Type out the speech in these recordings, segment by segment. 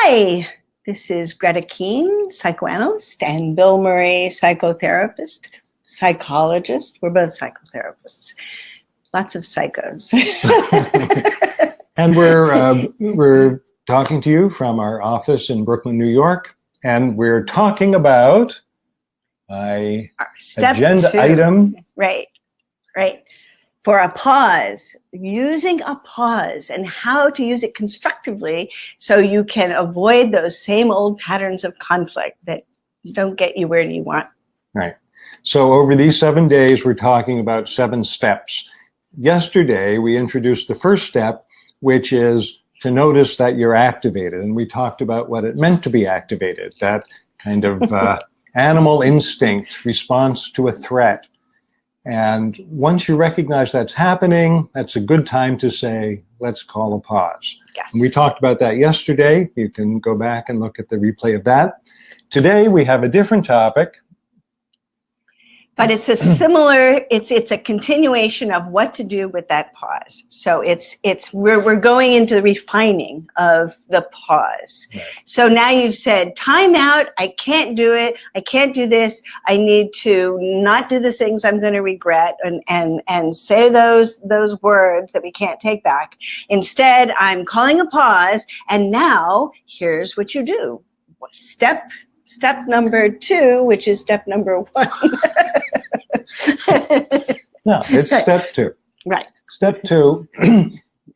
Hi, this is Greta Keen, psychoanalyst, and Bill Murray, psychotherapist, psychologist. We're both psychotherapists. Lots of psychos. And we're talking to you from our office in Brooklyn, New York, and we're talking about my agenda item. Right. For a pause, using a pause and how to use it constructively so you can avoid those same old patterns of conflict that don't get you where you want. Right. So over these 7 days, we're talking about 7 steps. Yesterday, we introduced the first step, which is to notice that you're activated. And we talked about what it meant to be activated, that kind of animal instinct response to a threat. And once you recognize that's happening, that's a good time to say, let's call a pause. Yes. And we talked about that yesterday. You can go back and look at the replay of that. Today, we have a different topic. But it's a similar, it's a continuation of what to do with that pause. So we're going into the refining of the pause. Right. So now you've said, time out, I can't do it, I can't do this, I need to not do the things I'm going to regret and say those words that we can't take back. Instead, I'm calling a pause, and now here's what you do. Step number 2, which is step number 1. No, it's step 2. Right. Step 2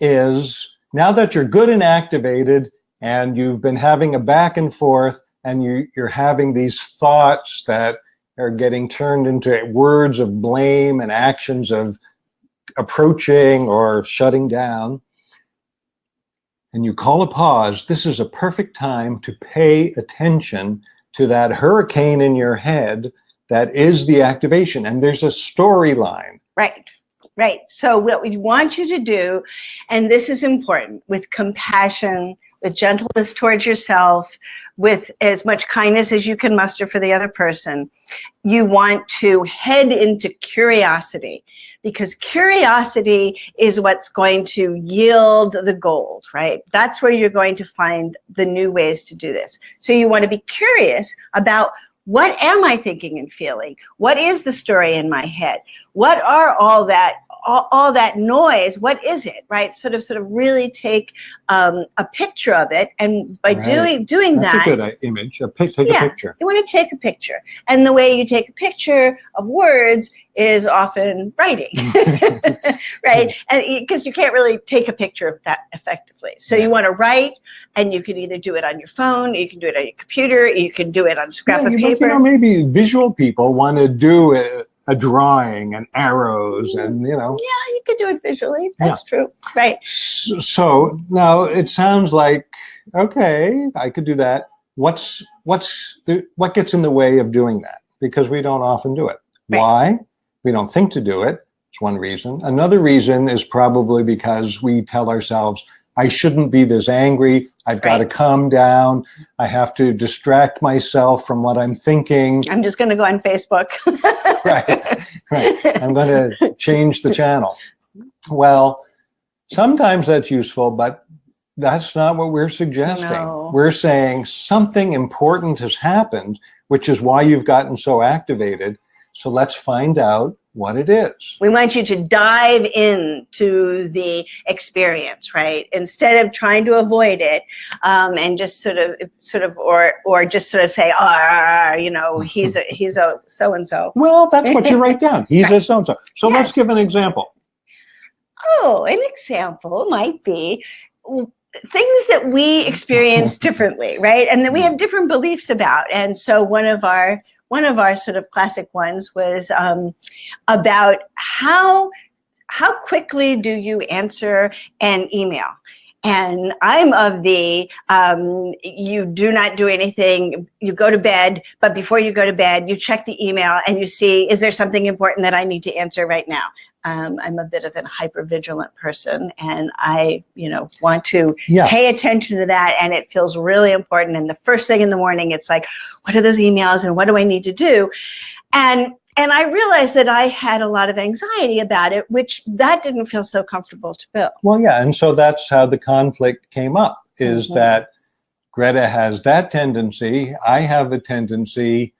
is, now that you're good and activated and you've been having a back and forth and you're having these thoughts that are getting turned into words of blame and actions of approaching or shutting down, and you call a pause, this is a perfect time to pay attention to that hurricane in your head that is the activation. And there's a storyline. Right. So what we want you to do, and this is important, with compassion, with gentleness towards yourself, with as much kindness as you can muster for the other person, you want to head into curiosity, because curiosity is what's going to yield the gold, right? That's where you're going to find the new ways to do this. So you want to be curious about, what am I thinking and feeling? What is the story in my head? What are all that noise? What is it, right? Sort of really take a picture of it, and by doing That's that, a good image. Take a picture. You want to take a picture, and the way you take a picture of words is often writing, right? And because you can't really take a picture of that effectively, so you want to write, and you can either do it on your phone, you can do it on your computer, you can do it on a scrap of paper. But, maybe visual people want to do a drawing and arrows and, Yeah, you could do it visually. That's true. Right. So now it sounds like, okay, I could do that. What gets in the way of doing that? Because we don't often do it. Right. Why? We don't think to do it. It's one reason. Another reason is probably because we tell ourselves, I shouldn't be this angry. I've got to calm down. I have to distract myself from what I'm thinking. I'm just going to go on Facebook. Right. I'm going to change the channel. Well, sometimes that's useful, but that's not what we're suggesting. No. We're saying something important has happened, which is why you've gotten so activated. So let's find out what it is. We want you to dive into the experience, right? Instead of trying to avoid it, and just sort of, or just sort of say, he's a so-and-so. Well, that's what you write down. He's a so-and-so. So let's give an example. Oh, an example might be things that we experience differently, right? And that we have different beliefs about. And so one of our sort of classic ones was about how quickly do you answer an email? And I'm of the, you do not do anything, you go to bed, but before you go to bed, you check the email and you see, is there something important that I need to answer right now? I'm a bit of a hyper-vigilant person, and I, want to pay attention to that, and it feels really important. And the first thing in the morning, it's like, what are those emails and what do I need to do? And I realized that I had a lot of anxiety about it, which that didn't feel so comfortable to Bill. Well, yeah, and so that's how the conflict came up, is that Greta has that tendency. I have a tendency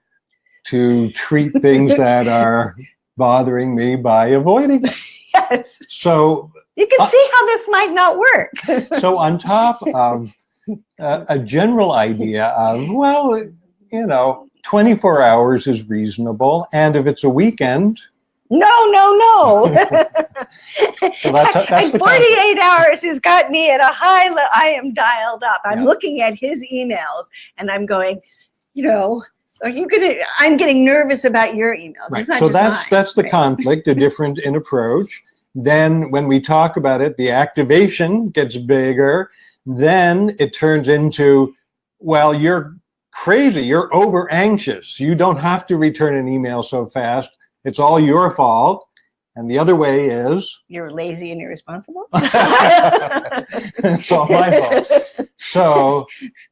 to treat things that are bothering me by avoiding them. Yes. So you can see how this might not work. So on top of a general idea of, well, 24 hours is reasonable, and if it's a weekend, no. So that's and 48 hours has got me at a high level. I am dialed up. I'm looking at his emails, and I'm going, are you gonna? I'm getting nervous about your emails. Right. It's not So just that's the right. conflict, a difference in approach. Then when we talk about it, the activation gets bigger. Then it turns into, well, you're crazy. You're over anxious. You don't have to return an email so fast. It's all your fault. And the other way is, you're lazy and irresponsible. It's all my fault. So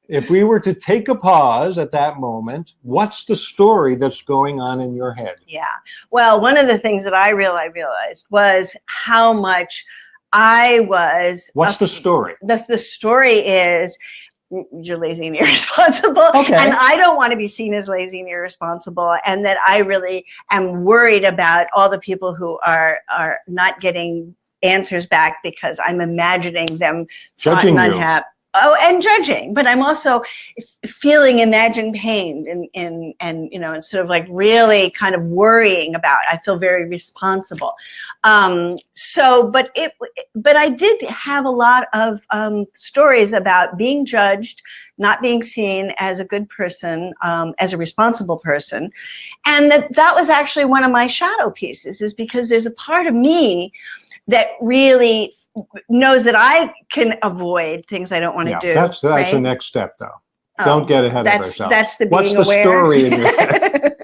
if we were to take a pause at that moment, what's the story that's going on in your head? Yeah. Well, one of the things that I realized was how much I was. What's the story? The story is, you're lazy and irresponsible. Okay. And I don't want to be seen as lazy and irresponsible. And that I really am worried about all the people who are not getting answers back because I'm imagining them Judging you. unhappy. Oh, and judging, but I'm also feeling imagined pain and sort of like really kind of worrying about. I feel very responsible. But I did have a lot of stories about being judged, not being seen as a good person, as a responsible person, and that was actually one of my shadow pieces. Is because there's a part of me that really knows that I can avoid things I don't want to do. That's right? the next step, though. Don't get ahead of ourselves. That's the What's being the aware. story in your head?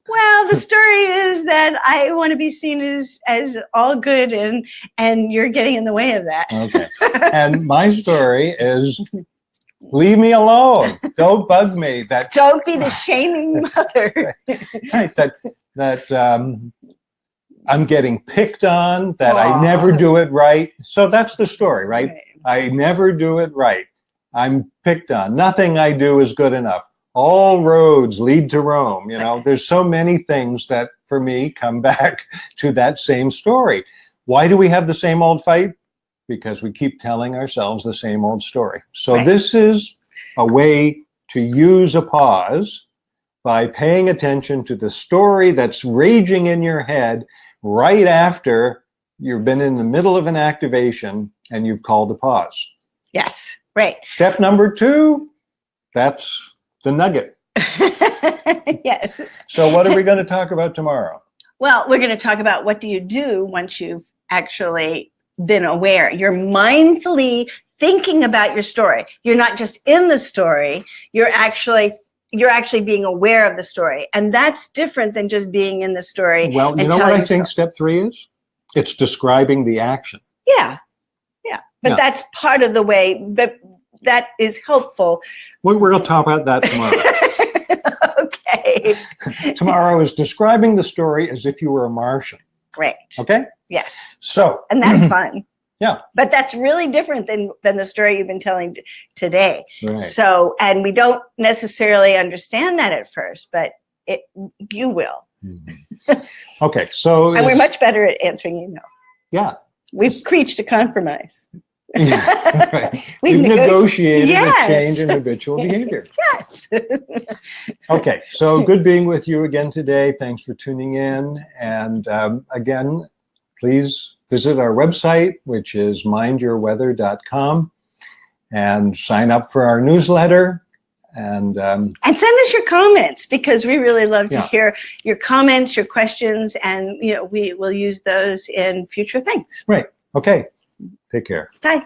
Well, the story is that I want to be seen as all good, and you're getting in the way of that. Okay. And my story is, leave me alone. Don't bug me. Don't be the shaming mother. Right. That I'm getting picked on, that I never do it right. So that's the story, right? I never do it right. I'm picked on. Nothing I do is good enough. All roads lead to Rome. There's so many things that, for me, come back to that same story. Why do we have the same old fight? Because we keep telling ourselves the same old story. So This is a way to use a pause by paying attention to the story that's raging in your head right after you've been in the middle of an activation and you've called a pause. Yes, right. Step number 2, that's the nugget. Yes. So what are we going to talk about tomorrow? Well, we're going to talk about what do you do once you've actually been aware. You're mindfully thinking about your story. You're not just in the story, you're actually being aware of the story. And that's different than just being in the story. Well, you know what I think step 3 is? It's describing the action. Yeah. But that's part of the way that is helpful. We're going to talk about that tomorrow. Okay. Tomorrow is describing the story as if you were a Martian. Great. Okay? Yes. So. And that's fun. Yeah. But that's really different than the story you've been telling today. Right. So, and we don't necessarily understand that at first, but you will. Mm-hmm. Okay. So. And we're much better at answering email. Yeah. We've reached a compromise. Yeah, right. We've negotiated a change in habitual behavior. Yes. Okay, so good being with you again today. Thanks for tuning in. And again, please visit our website, which is mindyourweather.com, and sign up for our newsletter. And send us your comments, because we really love to hear your comments, your questions, and we will use those in future things. Right. Okay. Take care. Bye.